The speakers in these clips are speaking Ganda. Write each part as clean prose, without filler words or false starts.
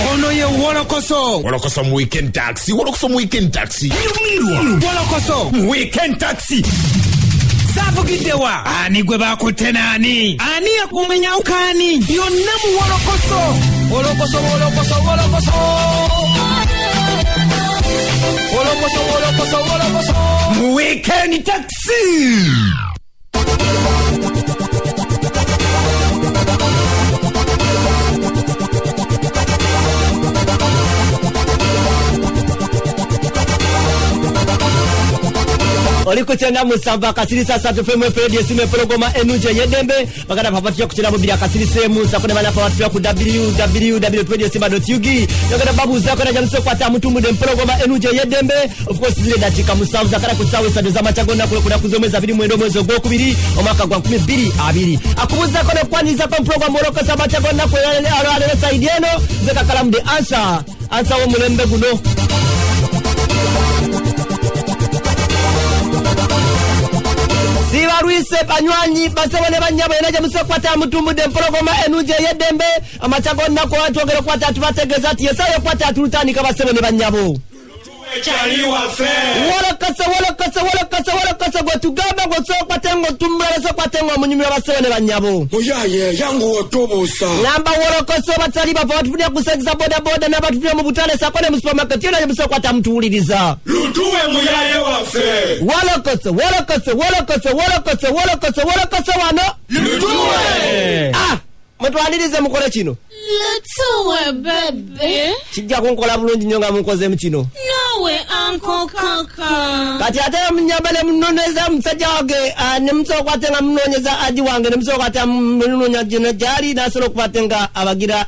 Ono ye Wolokoso. Wolokoso mu weekend taxi. Wolokoso mu weekend taxi. Wolokoso mu weekend taxi. Savugidewa. Ani gwe bakutenani. Ani akumenya ukani. Yonna mu Wolokoso. Wolokoso. Wolokoso. Mu weekend taxi. Oliko tena musamba kasiri sasa tufemwe radio sime programa enuje yedembe bagada papatia kuchira mobili akasiri semu sakone bana papatia ku www.radiosimba.ug yogada babu zako na jamso kwata mutumu de programa enuje yedembe of course zile datika musawu zakara kusawe sado za machagona kule kuna kuzomeza bili mwendo mwezo go kubiri omaka gwa 12 akubuza kone kwani za programa Moroko za machagona kule ale saidieno zeka kalamu de answer wo mulembe guno Siwa Ruise banywanyi basabone banyabo enaje musokwata mutumbu de programa enuje yedembe amachagona ko atogere kwata tubategeza ati yesayo kwata atulutani kabasabone banyabo Chali wafe Wolokoso go tugamba go sokwata ngo tumbere sokwata ngo munyumira basabone banyabo Muyaye yangu otobusa Namba Wolokoso batali bavatufunia kusegiza boda na batufunia mu butale sakone mu supermarket yona musokwata mtuuliriza Lutuwe muyaye wafe Wolokoso wano Lutuwe mutwalirize mukole kino Lutuwe bebe kijja kunkola bulungi nnyo nga munkoze mukino Nawe Uncle Kaka kati ate munyambale munoneza musajja wage ne musokwate nga munonyeza aji wange ne musokwate munonya jino jali nasobola okubatenga abagira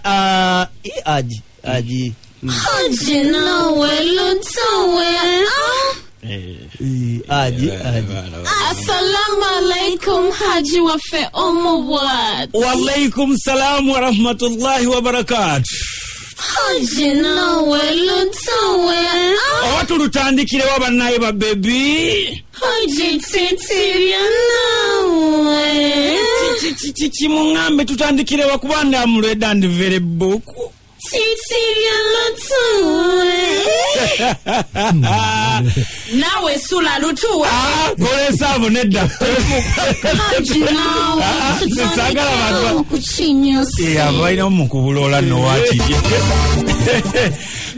aji Haji nawe Lutuwe Aji Assalamu alaikum Haji wafe omowat Wa alaikum salam wa rahmatullahi wa barakatuh Haji nawe Lutuwe Watu lutandikire wabanaye ba baby Haji titiria nawe Chichi mungambe tutandikire wakubanda amuleda ndi very boku Titiria Lutuwe Nawe sula Lutuwe Kole sabo nedda Haji nawe Sisagala bantu kuchinya abaina omukubulola nowati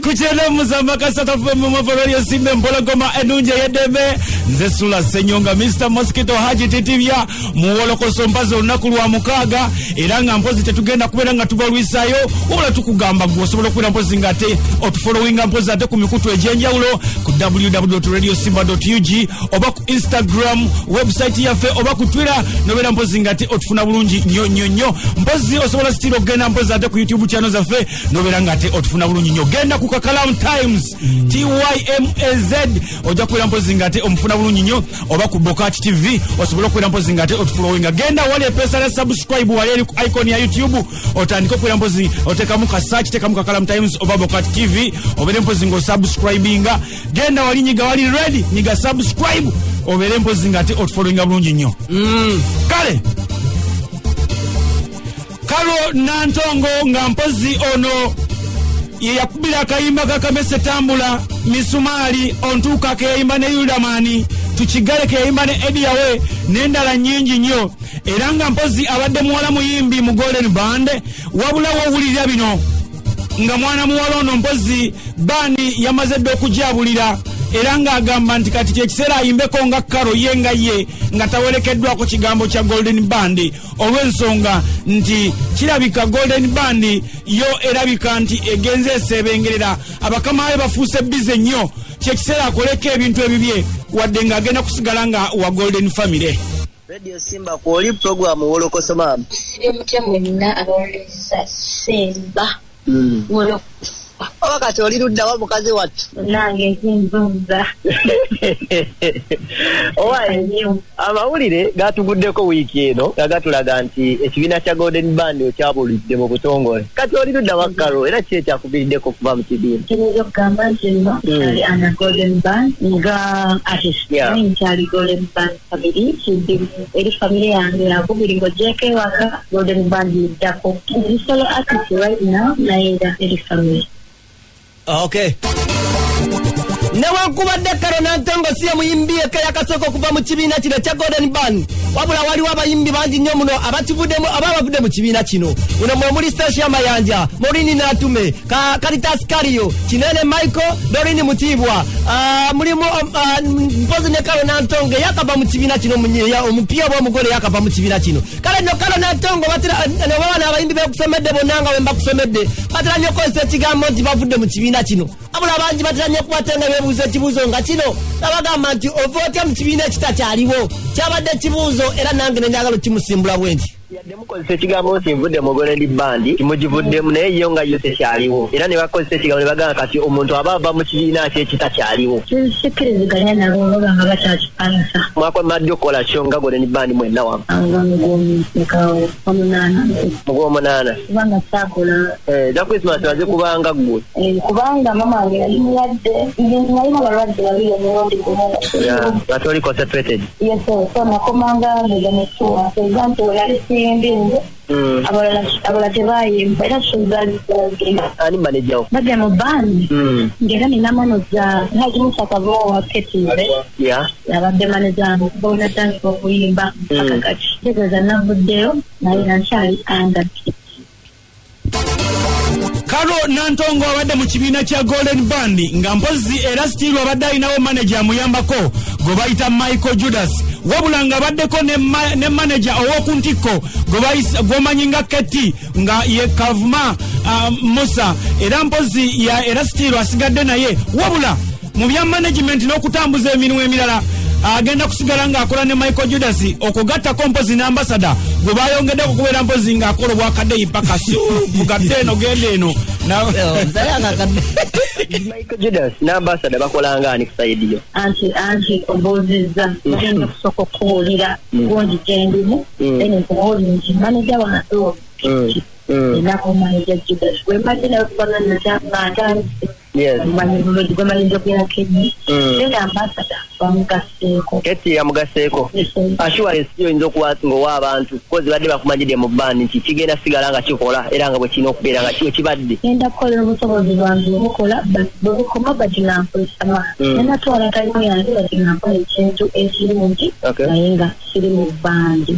Kuchele muzamba kasata femu mwafarorio simbe mpologoma enunje yedebe Nze sula senyonga Mr. Mosquito Haji titivya Muwolokoso mpazo unakulwa mukaga Iranga mpozi tetugenda kubera nga tubalwisayo Ola tukugamba guosobola kwira mpozi ngate Otufollowinga mpozi ate kumikutu ejenja ulo Ku www.radiosimba.ug Oba ku Instagram website yafe Oba ku Twitter Nobera mpozi ngate otufuna bulungi nyo Mpozi osobola stilo genda mpozi ate ku YouTube channel zafe Nobera ngate otufuna bulungi nyo Genda ku Kalam Times TYMAZ oja kwira mpozi ngate omufuna bulungi nyo Oba ku Bokati TV osobola kwira mpozi ngate otufollowinga Genda wale pesa na subscribe wale ku icon ya YouTube otandika kwira mpozi oteka muka search teka muka Kalam Times oba Bokati TV obere mpozi ngo subscribinga Genda wali nyiga wali ready nyiga subscribe obere mpozi ngate otufollowinga bulungi nyo Kale Kalo Nantongo nga mpozi ono yakubira kayimba kakamese tambula misumali ontuka kayimba ne Yudamani tuchigale kayimba ne Ediawe nendala nyingi nyo eranga mpozi abadde muwala muyimbi mu Golden Band wabula wawulira bino nga mwana muwala ono mpozi bani yamaze okujabulira eranga agamba nti kati kyekisera ayimbeko nga Karo yenga ye nga tawerekeddwa ku kigambo kya Golden Band olw'ensonga nti kirabika Golden Band yo erabika nti egenze esebengerera abakamawe bafuuse bize nnyo kyekisera akoleka ebintu ebibye wadde nga agenda kusigala nga wa Golden Family Radio Simba kwoli program Wolokoso mama Mutya mwenna abawuliriza Simba Wolokoso oba kati oli ludda wa mukazi wattu nange kinzunza amawulire gatuguddeko wiiki eno gagatulaga nti ekibiina kya Golden Band okyabulidde mu butongole kati oli ludda wa Karo era ki ekyakubiddeko okuva mu kibiina kiyinza okugamba nti nno kyali ana Golden Band nga artist nkyali Golden Band family kiddimu eri family yange akubiri ng'ogyeko ewaka Golden Band yiddako ndi solo artist right now naye era eri family. Okay. Newankubadde Karo Nantongo siye muyimbi yakasooka okuva mu kibiina kino kya Golden Band wabula waliwo abayimbi bangi nnyo muno abavudde mu kibiina kino muno mwemuli Stacia Mayanja, Morini Natume, Caritas Kario, Kinene Michael, Dorini Mutibwa, mulimu mpozi ne Karo Nantongo yakava mu kibiina kino omupiira bw'omugole yakava mu kibiina kino kale nno Karo Nantongo newawana abayimbi bekusomedde bonna nga wemba kusomedde batera nnyo okozesa ekigambo nti bavudde mu kibiina kino abula bangi batera nnyo kubatenga bebuuza ekibuuzo nga kino nabagamba nti ova otya mu kibiina ekitakyaliwo kyabadde ekibuuzo era nange nenjagala kimusimbula bwe nti yadde mukozesa ekigambo nti nvudde mu Golden Band kimugivuddemu naye yo nga yo tekyaliwo era ne bakozesa ekigambo ne bagamba kati omuntu aba ava mu kibiina kye ekitakyaliwo sikkiriziganya nabo oba nga bakyakipanisa mwakomadde okukola kyo nga Golden Band mwenna wamu omunaana kubanga saakola za Christmas baze kubanga ggwe kubanga mama wange yali mulwadde nalina balwadde babiri emirundi nga toli concentrated yes so nakomanga neganesuwa nti yali siyembinze abala tebayimba era sozalizagenda ani manajawo badde mu bandi ngera ninamonoza hajimusakavo waketize abadde manajange bona tandika okuyimba akakati tegeeza navuddeyo naye nankyali andaki. Karo Nantongo abadde mu kibiina kya Golden Band nga mpozi era still abadde alinawo manager amuyambako gwe bayita Michael Judas wabula nga abaddeko ne manager ow'okuntikko gwomanyi nga Keti nga ye Kavuma Musa era mpozi era still asigadde naye wabula mu bya management n'okutambuza emirimu emirala agenda kusigala ng'akola ne Michael Judas okugatta kompozi n'ambasada gwe bayongedde okubeera mpozi ng'akola obwakaddeyi paka bugadde eno genda eno Michael Judas n'ambasada bakolanga ani ku sayidi yo anti obuuzizza bagenda kusooka okuwulira gundi gyendimu ene nkubuulira nti manager wange enako manager Judas gwe mbadde nawe kubagana kyang'atandise gwemanyiza okuyakenyi era ambasada bamugaseeko Keti yamugaseeko assurance yoyinza okuba ng'owa abantu kozi badde bakumanyidde mu bandi nti kigenda sigala nga kikola era nga bwe kirina okubeera nga kiwe kibadde genda kukolera obusobozi bwange obukola bwe bukoma baginankozesama nenatwala talimu yange baginankola ekintu ekirungi naye nga kiri mu bandi.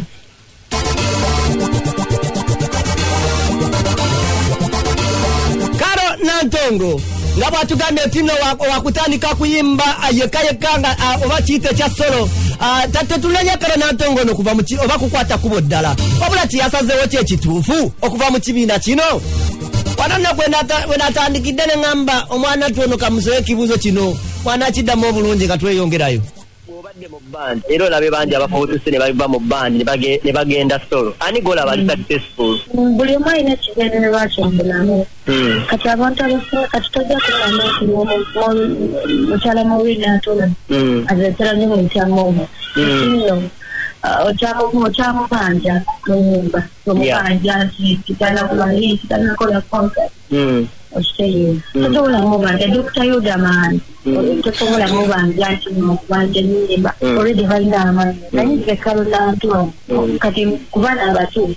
Karo Nantongo nga bwatugambye nti nno wakutandika kuyimba yekka nga oba kiyite kya solo tetulenya Karo Nantongo ono kuva oba kukwata kubo ddala wabula tiyasazeewo kyekituufu okuva mu kibiina kino wanonna bwe natandikidde ne ŋŋamba omwana tuono kamusoye ekibuuzo kino mwana kiddamu obulungi nga tweyongerayo obadde mu band era olabe bangi abafubutuse ne baliva mu band ne bagenda solo ani golaba ali successful buli omu alina ekigendererwa kyembulamu kati abantu abasinga kati tojja kulaba nti mukyala muwiri n'atula azetera ne mu ntyamu kino okyamubanja mu nyumba omubanja nti kitana kubali kitana kola concert Australia totobola mubanja Dr. Yuda man totobola mubanja nti mubanja nyimba already balina amanyi naye nze Karo Nantongo kati kubana abato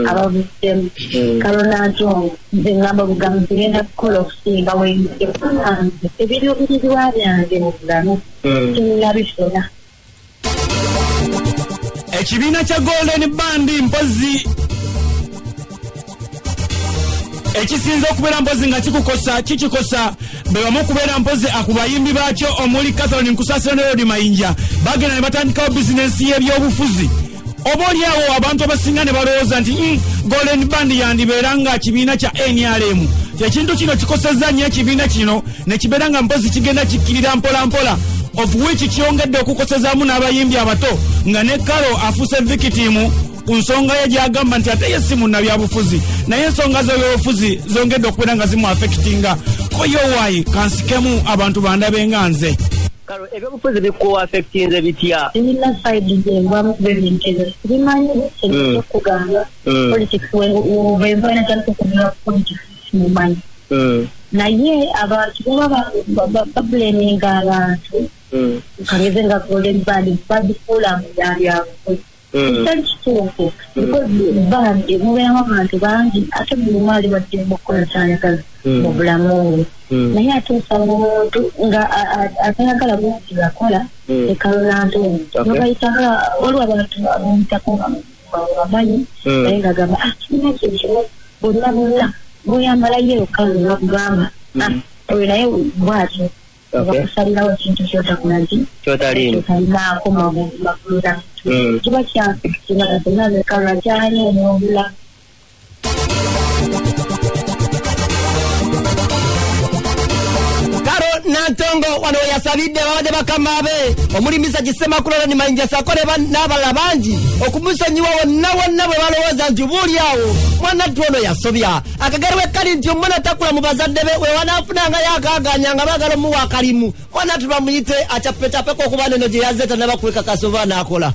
abavuddemu Karo Nantongo nze ngamba bugambo zigenda kukola okusinga weyinze kusanze ebiruubirizibwa byange mu bulamu tinabifuna. Ekibiina kya Golden Band mpozi ekisinza okubeera mpozi nga kikikosa bebamu okubeera mpozi akubayimbi baakyo omuli Catherine Nkusasiro ne Rodi Mayinja bagenda ne batandikawo bizinensi y'ebyobufuzi oba oliawo abantu abasinga ne balowooza nti Golden Band yandibeera nga kibiina kya NRM ekintu kino kikosezza nnyo ekibiina kino ne kibeera nga mpozi kigenda kikkirira mpolampola of which kyongedde okukosezaamu n'abayimbi abato nga ne Karo afuuse victim ku nsonga ye gyagamba nti ate ye si munnabyabufuzi naye ensonga z'ebyobufuzi zongedde okubeera nga zimu affectinga koyo wai kansikemu abantu bandabe nga nze kalo ebyobufuzi bikuwa affectinze bitya Similar side jengwa mbebintezo bimanyi kugamba politics webana cyane kugira politics mumanyi naye abantu baba bableminga abantu kageze nga golden bad full amuyali ako kituufu bandi mubeeramu abantu bangi ate buli mwali badde mukola cyane kazi mu bulamu naye ate osanga omuntu nga atayagala bungi gakola ekalula ntonyi nobayitanga waliwo abantu abamutako bamanyi naye nga gamba kirina kyekyo bonna bweyambalayo kalula kugamba oyo naye bwatyo bakusalirawo ekintu kyotalinaako makulira kiba kyafikinakalula kyali omwobula Nantongo wano yasabidde babadde bakamabe omulimisa kisemakulola ni mayinja sakole n'abalala bangi okumusonyiwa wonna bwe balowooza nti buuli awo mwana tuono yasobya akagere kali nti omwana takula mu bazadde be we wanaafunanga yakaganya nga bagala omuwa akalimu mwana tubamuyite acappetappeko okuba neno gye yazeta nabakweka kasova n'akola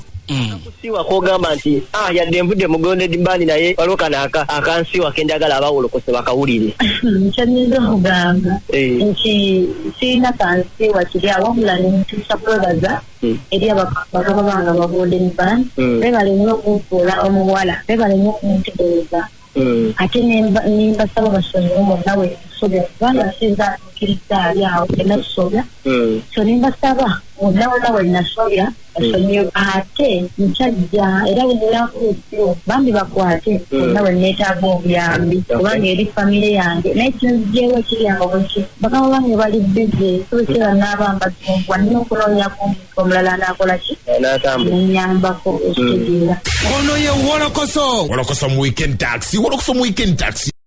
kusiwa kogamba nti yadde nvudde mugonde dimbani naye waliwo kanaka akansiwa kenjagala abawolokose bakawulire nkyaniza okugamba nti sirina kansiwa kiri awabula nentuusa kwebaza eri abakaba banga bagonde dimbani bebaleme okunfuula omuwala bebaleme okuntegereza ate nimbasaba basomere bonna wetusobya kubanga sinzakkiriza ali awo tenatusobya so nimbasaba bonna wenasobya basomye ate nkyajja era weninakuutiro bambi bakwate bonna weneetaaga obuyambi kubanga eri famire yange naye kinzijeewo ekiryango bweki bakaba bange bali bize sobekera naabambazungwa nina okunoonyaku omuntu omulala naakola ki nenyambako okitegeera ono ye wolokoso mu weekend taxi